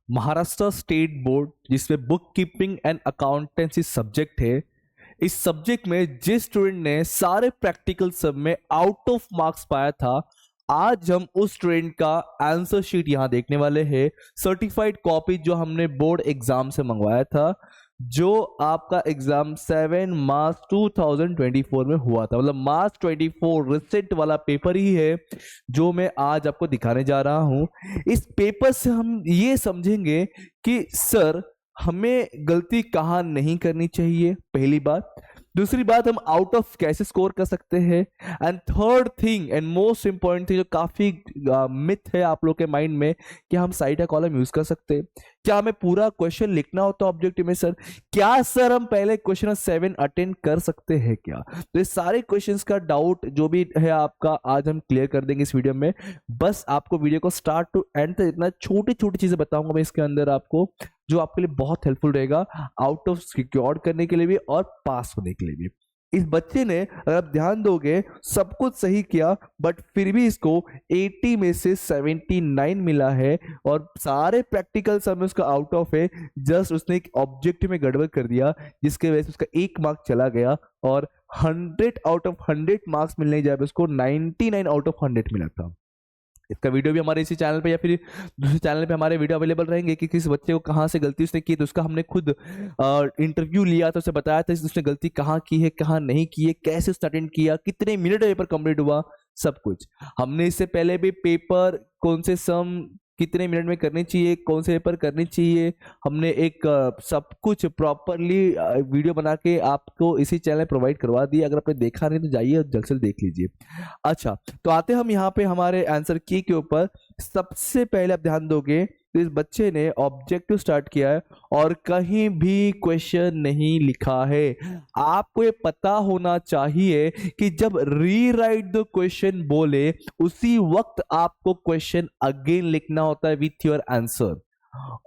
Maharashtra state board जिसमें book keeping and accountancy subject है, इस सब्जेक्ट में जिस स्टूडेंट ने सारे प्रैक्टिकल सब में आउट ऑफ मार्क्स पाया था, आज हम उस स्टूडेंट का आंसर शीट यहां देखने वाले हैं। सर्टिफाइड कॉपी जो हमने बोर्ड एग्जाम से मंगवाया था, जो आपका एग्जाम 7 मार्च 2024 में हुआ था, मतलब मार्च 24 रिसेंट वाला पेपर ही है जो मैं आज आपको दिखाने जा रहा हूं। इस पेपर से हम ये समझेंगे कि सर हमें गलती कहाँ नहीं करनी चाहिए, पहली बात। दूसरी बात, हम आउट ऑफ कैसे स्कोर कर सकते हैं। And third thing and most important thing जो काफी मिथ है आप लोग के माइंड में, कि हम साइड या कॉलम यूज कर सकते हैं। क्या हमें पूरा क्वेश्चन लिखना होता है ऑब्जेक्टिव में सर? क्या सर हम पहले क्वेश्चन 7 अटेंड कर सकते हैं क्या? तो ये सारे क्वेश्चंस का डाउट जो भी है आपका, आज हम क्लियर कर देंगे इस वीडियो में। बस आपको वीडियो को स्टार्ट टू एंड तक इतना छोटी छोटी चीजें बताऊंगा मैं इसके अंदर आपको, जो आपके लिए बहुत हेल्पफुल रहेगा आउट ऑफ सिक्योर करने के लिए भी और पास होने के लिए भी। इस बच्चे ने, अगर आप ध्यान दोगे, सब कुछ सही किया, बट फिर भी इसको 80 में से 79 मिला है और सारे प्रैक्टिकल सब में उसका आउट ऑफ है। जस्ट उसने एक ऑब्जेक्टिव में गड़बड़ कर दिया, जिसके वजह से उसका 1 मार्क चला गया और 100 आउट ऑफ 100 मार्क्स मिलने जाए उसको 99 आउट ऑफ 100 मिला था। इसका वीडियो भी हमारे इसी चैनल पे या फिर दूसरे चैनल पे हमारे वीडियो अवेलेबल रहेंगे कि किस बच्चे को कहाँ से गलती उसने की। तो उसका हमने खुद इंटरव्यू लिया था, उसे बताया था उसने गलती कहाँ की है, कहाँ नहीं की है, कैसे उसने अटेंड किया, कितने मिनट में पेपर कंप्लीट हुआ, सब कुछ। हमने इससे पहले भी पेपर कौन से सम कितने मिनट में करनी चाहिए, कौन से पेपर करनी चाहिए, हमने एक सब कुछ प्रॉपरली वीडियो बना के आपको इसी चैनल प्रोवाइड करवा दिया। अगर आपने देखा नहीं तो जाइए और जल्द से देख लीजिए। अच्छा, तो आते हम यहाँ पे हमारे आंसर की के ऊपर। सबसे पहले आप ध्यान दोगे तो इस बच्चे ने ऑब्जेक्टिव स्टार्ट किया है और कहीं भी क्वेश्चन नहीं लिखा है। आपको ये पता होना चाहिए कि जब रीराइट द क्वेश्चन बोले, उसी वक्त आपको क्वेश्चन अगेन लिखना होता है विथ योर आंसर,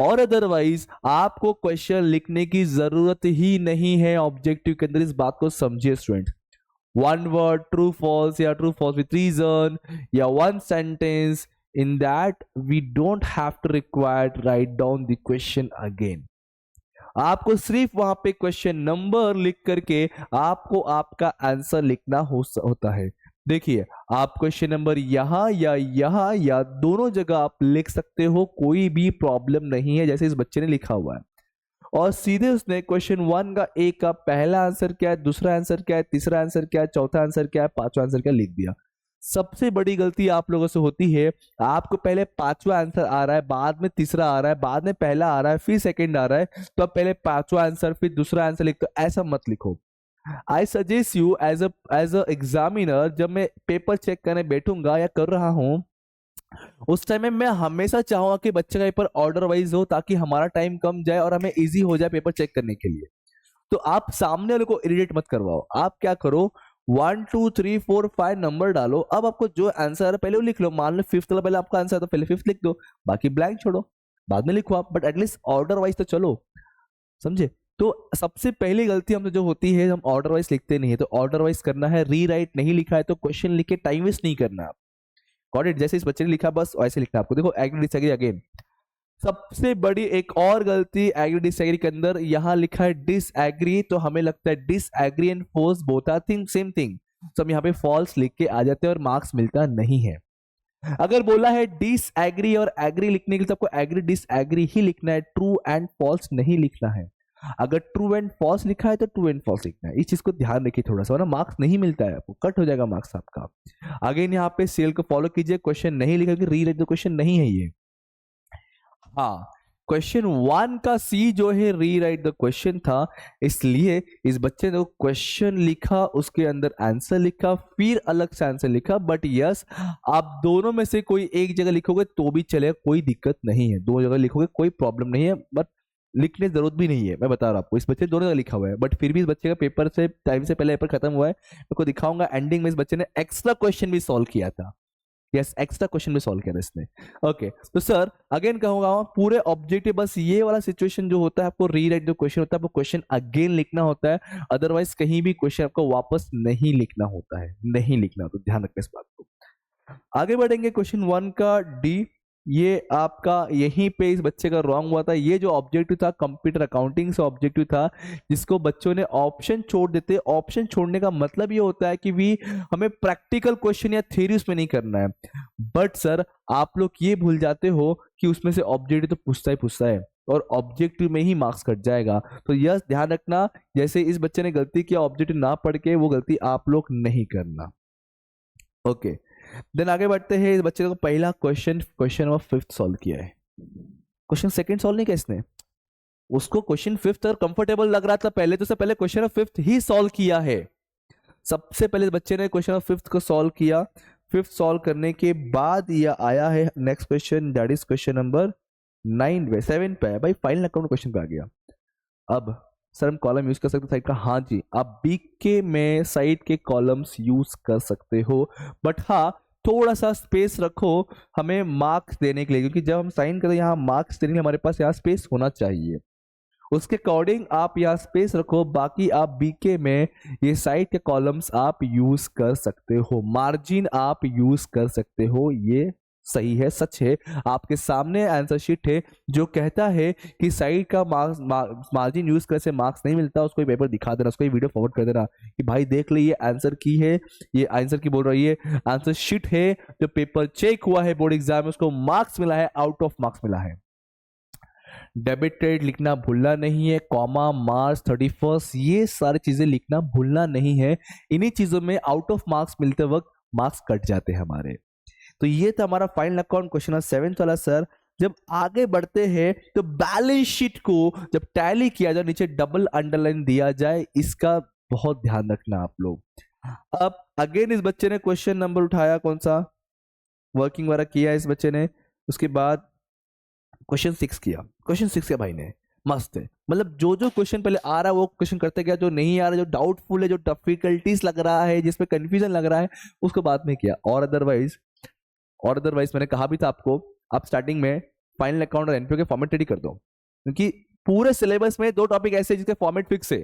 और अदरवाइज आपको क्वेश्चन लिखने की जरूरत ही नहीं है ऑब्जेक्टिव के अंदर। इस बात को समझिए student. One word true false या ट्रू फॉल्स विथ रीजन या one sentence, in that we don't have to require write down the question again। आपको सिर्फ वहां पे क्वेश्चन नंबर लिख करके आपको आपका आंसर लिखना होता है। देखिए, आप क्वेश्चन नंबर यहाँ या दोनों जगह आप लिख सकते हो, कोई भी प्रॉब्लम नहीं है, जैसे इस बच्चे ने लिखा हुआ है। और सीधे उसने क्वेश्चन 1 का ए का पहला आंसर क्या है, दूसरा आंसर क्या है, तीसरा आंसर क्या है, चौथा आंसर क्या है, पांचवा आंसर क्या लिख दिया। सबसे बड़ी गलती आप लोगों से होती है, आपको पहले पांचवा आंसर आ रहा है, बाद में तीसरा आ रहा है, बाद में पहला आ रहा है, फिर सेकंड आ रहा है, तो आप पहले पांचवा आंसर फिर दूसरा आंसर लिखते हो। ऐसा मत लिखो। I suggest you as a examiner, जब मैं पेपर चेक करने बैठूंगा या कर रहा हूं, उस टाइम में मैं हमेशा चाहूंगा कि बच्चे का पेपर ऑर्डर वाइज हो, ताकि हमारा टाइम कम जाए और हमें इजी हो जाए पेपर चेक करने के लिए। तो आप सामने वाले को इरिटेट मत करवाओ। आप क्या करो, 1 2 3 4 5 नंबर डालो। अब आपको जो आंसर है पहले वो लिख लो। मान लो फिफ्थ वाला पहले आपका आंसर है तो पहले फिफ्थ लिख दो, बाकी ब्लैंक छोड़ो, बाद में लिखो आप, बट एटलीस्ट ऑर्डर वाइज तो चलो, समझे? तो सबसे पहली गलती हमसे जो होती है, हम ऑर्डर वाइज लिखते नहीं है। तो ऑर्डर वाइज करना है, रीराइट नहीं लिखा है तो क्वेश्चन लिख के टाइम वेस्ट नहीं करना आप। Got it? जैसे इस बच्चे ने लिखा बस वैसे लिखना आपको। देखो, एग्री डिसएग्री अगेन सबसे बड़ी एक और गलती एग्री डिसएग्री के अंदर, यहां लिखा है डिसएग्री, तो हमें लगता है disagree and false both are thing same thing, तो हम यहाँ पे फॉल्स लिख के आ जाते हैं और मार्क्स मिलता नहीं है। अगर बोला है डिसएग्री और एग्री लिखने के लिए तो आपको एग्री डिसएग्री ही लिखना है, ट्रू एंड फॉल्स नहीं लिखना है। अगर ट्रू एंड फॉल्स लिखा है तो ट्रू एंड फॉल्स लिखना है। इस चीज को ध्यान रखिए थोड़ा सा, वरना मार्क्स नहीं मिलता है, आपको कट हो जाएगा मार्क्स आपका। अगेन यहाँ पे सेल को फॉलो कीजिए, क्वेश्चन नहीं लिखा, रीराइट द क्वेश्चन नहीं है ये। हाँ, क्वेश्चन 1 का सी जो है रीराइट द क्वेश्चन था, इसलिए इस बच्चे ने क्वेश्चन लिखा, उसके अंदर आंसर लिखा, फिर अलग से आंसर लिखा। बट यस, आप दोनों में से कोई एक जगह लिखोगे तो भी चलेगा, कोई दिक्कत नहीं है। दो जगह लिखोगे कोई प्रॉब्लम नहीं है, बट लिखने की जरूरत भी नहीं है। मैं बता रहा हूं आपको, इस बच्चे दोनों जगह लिखा हुआ है, बट फिर भी इस बच्चे का पेपर से टाइम से पहले पेपर खत्म हुआ है। आपको दिखाऊंगा एंडिंग में इस बच्चे ने एक्स्ट्रा क्वेश्चन भी सॉल्व किया था। यस, एक्स्ट्रा क्वेश्चन भी सॉल्व किया था इसने। ओके, तो सर अगेन कहूंगा, पूरे ऑब्जेक्टिव बस ये वाला सिचुएशन जो होता है, आपको रीराइट जो क्वेश्चन होता है आपको क्वेश्चन अगेन लिखना होता है, अदरवाइज कहीं भी क्वेश्चन आपको वापस नहीं लिखना होता है, नहीं लिखना, तो ध्यान रखना इस बात को। आगे बढ़ेंगे क्वेश्चन 1 का डी। ये आपका यहीं पे इस बच्चे का रॉन्ग हुआ था। ये जो ऑब्जेक्टिव था कंप्यूटर अकाउंटिंग से ऑब्जेक्टिव था, जिसको बच्चों ने ऑप्शन छोड़ देते। ऑप्शन छोड़ने का मतलब ये होता है कि भी हमें प्रैक्टिकल क्वेश्चन या थ्योरी उसमें नहीं करना है। बट सर आप लोग ये भूल जाते हो कि उसमें से ऑब्जेक्टिव तो पूछता है और ऑब्जेक्टिव में ही मार्क्स कट जाएगा। तो यह ध्यान रखना, जैसे इस बच्चे ने गलती किया ऑब्जेक्टिव ना पढ़ के, वो गलती आप लोग नहीं करना। ओके, देन आगे बढ़ते हैं। इस बच्चे को पहला क्वेश्चन नंबर 5 सॉल्व किया है। क्वेश्चन सेकंड सॉल्व नहीं किया इसने, उसको क्वेश्चन 5 अगर कंफर्टेबल लग रहा था पहले, तो उससे पहले क्वेश्चन नंबर 5 ही सॉल्व किया है। सबसे पहले इस बच्चे ने क्वेश्चन नंबर 5 को सॉल्व किया। 5 सॉल्व करने के बाद यह आया है next question, that is question number 7 पे है भाई, फाइनल अकाउंट क्वेश्चन पे आ गया। अब सर हम कॉलम यूज कर सकते साइड का? हाँ जी, आप बीके में साइड के कॉलम्स यूज कर सकते हो, बट हाँ थोड़ा सा स्पेस रखो हमें मार्क्स देने के लिए, क्योंकि जब हम साइन करें यहाँ मार्क्स देने के लिए हमारे पास यहाँ स्पेस होना चाहिए। उसके अकॉर्डिंग आप यहाँ स्पेस रखो, बाकी आप बीके में ये साइड के कॉलम्स आप यूज कर सकते हो, मार्जिन आप यूज कर सकते हो। ये सही है, सच है। आपके सामने आंसर शीट है जो कहता है कि साइड का मार्जिन यूज करने से मार्क्स नहीं मिलता। उसको पेपर दिखा देना, उसको वीडियो फॉरवर्ड कर देना कि भाई देख ले ये आंसर की है, ये आंसर की बोल रही है, आंसर शीट है जो पेपर चेक हुआ है बोर्ड एग्जाम में, उसको मार्क्स मिला है, आउट ऑफ मार्क्स मिला है। डेबिट क्रेडिट लिखना भूलना नहीं है, कॉमा मार्च 31 ये सारी चीजें लिखना भूलना नहीं है। इन्हीं चीजों में आउट ऑफ मार्क्स मिलते वक्त मार्क्स कट जाते हैं हमारे। तो ये था हमारा फाइनल अकाउंट क्वेश्चन नंबर 7 वाला। सर जब आगे बढ़ते हैं तो बैलेंस शीट को जब टैली किया जाए नीचे डबल अंडरलाइन दिया जाए, इसका बहुत ध्यान रखना आप लोग। अब अगेन इस बच्चे ने क्वेश्चन नंबर उठाया, कौन सा वर्किंग वाला किया इस बच्चे ने, उसके बाद क्वेश्चन 6 किया। क्वेश्चन 6 किया भाई ने, मस्त है। मतलब जो जो क्वेश्चन पहले आ रहा है वो क्वेश्चन करते गया, जो नहीं आ रहा, जो डाउटफुल है, जो डिफिकल्टीज लग रहा है, जिसमें कंफ्यूजन लग रहा है, उसको बाद में किया। और अदरवाइज मैंने कहा भी था आपको, आप स्टार्टिंग में फाइनल अकाउंट और एनपीओ के फॉर्मेट रेडी कर दो, क्योंकि पूरे सिलेबस में 2 टॉपिक ऐसे जिसके फॉर्मेट फिक्स है,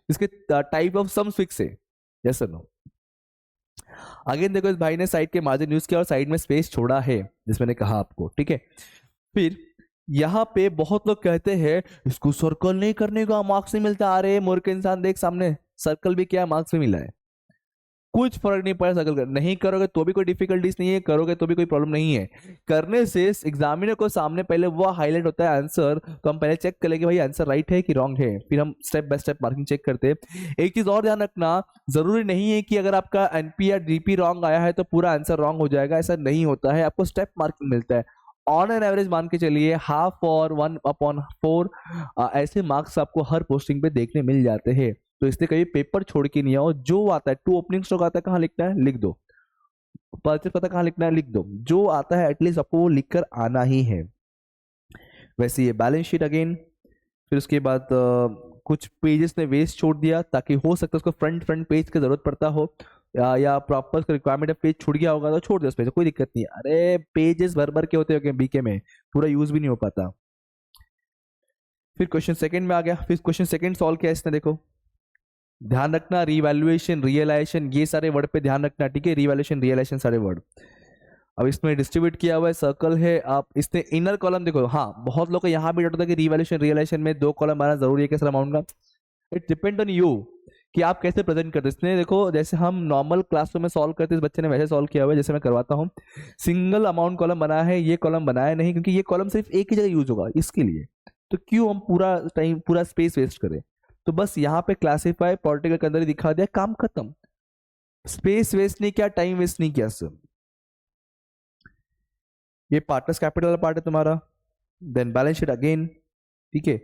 जिसके टाइप ऑफ सम्स फिक्स है। यस और नो? अगेन देखो इस भाई ने साइड के मार्जिन यूज किया और साइड में स्पेस छोड़ा है, जिस मैंने कहा आपको, ठीक है। फिर यहाँ पे बहुत लोग कहते हैं इसको सर्कल नहीं करने का मार्क्स नहीं मिलता। अरे मूर्ख इंसान, देख सामने सर्कल भी क्या मार्क्स भी मिला है, कुछ फर्क नहीं पड़ा। सर्कल नहीं करोगे तो भी कोई डिफिकल्टीज नहीं है, करोगे तो भी कोई प्रॉब्लम नहीं है। करने से एग्जामिनर को सामने पहले वो हाईलाइट होता है आंसर, तो हम पहले चेक कर लेंगे भाई आंसर राइट है कि रॉन्ग है, फिर हम step by step marking check करते हैं। एक चीज और ध्यान रखना, जरूरी नहीं है कि अगर आपका एनपी या डीपी रॉन्ग आया है तो पूरा आंसर रॉन्ग हो जाएगा, ऐसा नहीं होता है। आपको स्टेप मार्किंग मिलता है। ऑन एन एवरेज मान के चलिए 1/2 और 1/4 ऐसे मार्क्स आपको हर पोस्टिंग पे देखने मिल जाते हैं। तो इसलिए कभी पेपर छोड़ के नहीं आओ। जो आता है 2 ओपनिंग स्टॉक आता है, कहाँ लिखना है लिख दो, परचेज पता कहाँ लिखना है लिख दो, जो आता है एटलीस्ट आपको वो लिखकर आना ही है। वैसे ये बैलेंस शीट अगेन, फिर उसके बाद कुछ पेजेस ने वेस्ट छोड़ दिया, ताकि हो सकता है उसको फ्रंट पेज की जरूरत पड़ता हो, या प्रॉपर रिक्वायरमेंट है, पेज छूट गया होगा तो छोड़ दो उस पेज, कोई दिक्कत नहीं है। अरे पेजेस भर के होते हैं बीके में, पूरा यूज भी नहीं हो पाता। फिर क्वेश्चन सेकंड में आ गया। फिर क्वेश्चन सेकंड सॉल्व किया इसने, देखो ध्यान रखना रिवैल्यूएशन रियलाइजेशन ये सारे वर्ड पे ध्यान रखना, ठीक है। रिवैल्यूएशन रियलाइजेशन सारे वर्ड। अब इसमें डिस्ट्रीब्यूट किया हुआ है, सर्कल है, आप इसने इनर कॉलम देखो। हाँ बहुत लोग को यहाँ भी डाउट होता है कि रिवैल्यूएशन रियलाइजेशन में 2 कॉलम आना जरूरी है, कैसे अमाउंट का। इट डिपेंड ऑन यू कि आप कैसे प्रेजेंट करते हैं। इसने देखो जैसे हम नॉर्मल क्लासरूम में सॉल्व करते हैं, इस बच्चे ने वैसे सॉल्व किया हुआ है जैसे मैं करवाता हूँ। सिंगल अमाउंट कॉलम बना है, ये कॉलम बनाया नहीं, क्योंकि ये कॉलम सिर्फ एक ही जगह यूज होगा इसके लिए, तो क्यों हम पूरा स्पेस वेस्ट करें। तो बस यहाँ पे क्लासीफाई पार्टिकल के अंदर ही दिखा दिया, काम खत्म। स्पेस वेस्ट नहीं किया, टाइम वेस्ट नहीं किया सर। ये पार्टनर्स कैपिटल वाला पार्ट है तुम्हारा। देन बैलेंस शीट अगेन, ठीक है।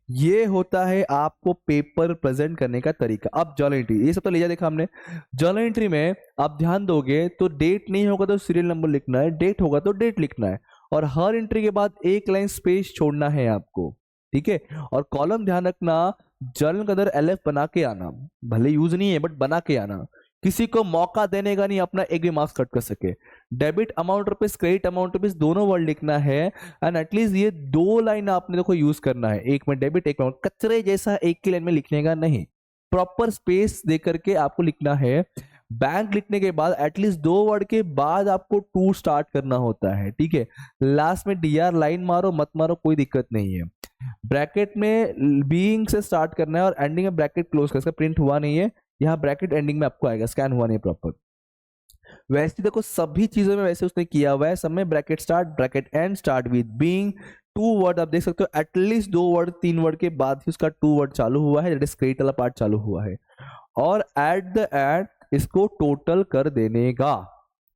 ये होता है आपको पेपर प्रेजेंट करने का तरीका। अब जर्नल एंट्री ये सब तो ले जा देखा हमने। जर्नल एंट्री में आप ध्यान दोगे तो डेट नहीं होगा तो सीरियल नंबर लिखना है, डेट होगा तो डेट लिखना है, और हर एंट्री के बाद एक लाइन स्पेस छोड़ना है आपको, ठीक है। और कॉलम ध्यान रखना, जर्नल के अंदर एलएफ बना के आना, भले यूज नहीं है बट बना के आना, किसी को मौका देने का नहीं अपना एक भी मार्क्स कट कर सके। Debit amount rupees credit amount rupees दोनों वर्ड लिखना है, एंड एटलीस्ट ये 2 लाइन आपने देखो यूज करना है, एक में डेबिट एक में कचरे जैसा एक की लाइन में लिखने का नहीं, प्रॉपर स्पेस दे करके आपको लिखना है। बैंक लिखने के बाद एटलीस्ट 2 वर्ड के बाद आपको टू स्टार्ट करना होता है, ठीक है। लास्ट में डी आर लाइन मारो मत मारो, कोई दिक्कत नहीं है। ब्रैकेट में बीइंग से स्टार्ट करना है और एंडिंग में ब्रैकेट क्लोज कर, इसका प्रिंट हुआ नहीं है, यहाँ ब्रैकेट एंडिंग में आपको आएगा, स्कैन हुआ नहीं प्रॉपर। वैसे देखो सभी चीजों में वैसे उसने किया हुआ है, सब में bracket start bracket and start with being, 2 word आप देख सकते हो, एटलीस्ट 2 वर्ड 3 वर्ड के बाद ही उसका 2 वर्ड चालू हुआ है, दैट इज क्रिएट वाला पार्ट चालू हुआ है। और एट द एंड इसको टोटल कर देने का,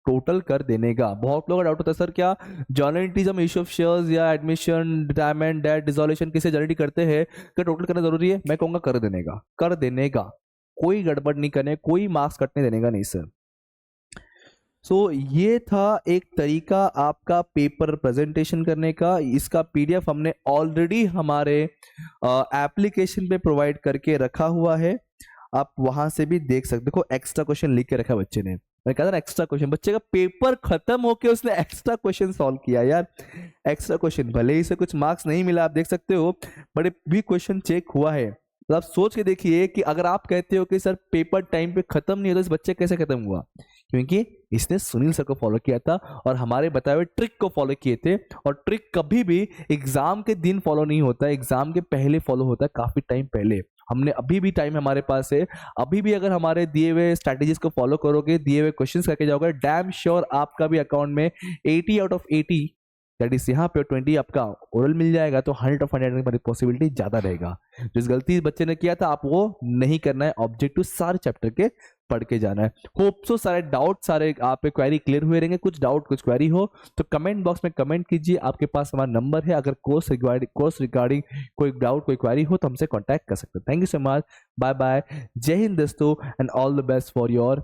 टोटल कर देने का। बहुत लोगों का डाउट होता है सर क्या जर्नलिज्म इशू ऑफ शेयर्स या एडमिशन रिटायरमेंट डेट डिसोल्यूशन किसे जर्नलिटी करते हैं, क्या टोटल करना जरूरी है? मैं कहूंगा कर देने का, कर देने का, कोई गड़बड़ नहीं करने, कोई मार्क्स कटने देने का नहीं सर। सो ये था एक तरीका आपका पेपर प्रेजेंटेशन करने का। इसका पीडीएफ हमने ऑलरेडी हमारे एप्लीकेशन पे प्रोवाइड करके रखा हुआ है, आप वहां से भी देख सकते। देखो एक्स्ट्रा क्वेश्चन लिख के रखा बच्चे ने, मैं कहता ना एक्स्ट्रा क्वेश्चन, बच्चे का पेपर खत्म होके उसने एक्स्ट्रा क्वेश्चन सॉल्व किया यार। एक्स्ट्रा क्वेश्चन भले ही से कुछ मार्क्स नहीं मिला, आप देख सकते हो, बड़े भी क्वेश्चन चेक हुआ है। तो आप सोच के देखिए कि अगर आप कहते हो कि सर पेपर टाइम पे खत्म नहीं होता, इस बच्चे कैसे खत्म हुआ? क्योंकि इसने सुनील सर को फॉलो किया था और हमारे बताए हुए ट्रिक को फॉलो किए थे। और ट्रिक कभी भी एग्जाम के दिन फॉलो नहीं होता, एग्जाम के पहले फॉलो होता है, काफी टाइम पहले। हमने अभी भी टाइम हमारे पास है, अभी भी अगर हमारे दिए हुए स्ट्रैटेजीज को फॉलो करोगे, दिए हुए क्वेश्चंस करके जाओगे, डैम श्योर आपका भी अकाउंट में 80 आउट ऑफ 80 दैट इज यहाँ पे 20 आपका ओरल मिल जाएगा, तो 100 ऑफ 100 की पॉसिबिलिटी ज्यादा रहेगा। जिस गलती इस बच्चे ने किया था आप वो नहीं करना है, ऑब्जेक्टिव सारे चैप्टर के पढ़ के जाना है। होप सो सारे डाउट, सारे आप पे क्वेरी क्लियर हुए रहेंगे। कुछ डाउट कुछ क्वेरी हो तो कमेंट बॉक्स में कमेंट कीजिए, आपके पास हमारा नंबर है, अगर कोर्स रिगार्डिंग कोई डाउट कोई क्वेरी हो तो हमसे कॉन्टैक्ट कर सकते हैं। Thank you so much, bye bye, Jai Hind दोस्तों, and all the best for your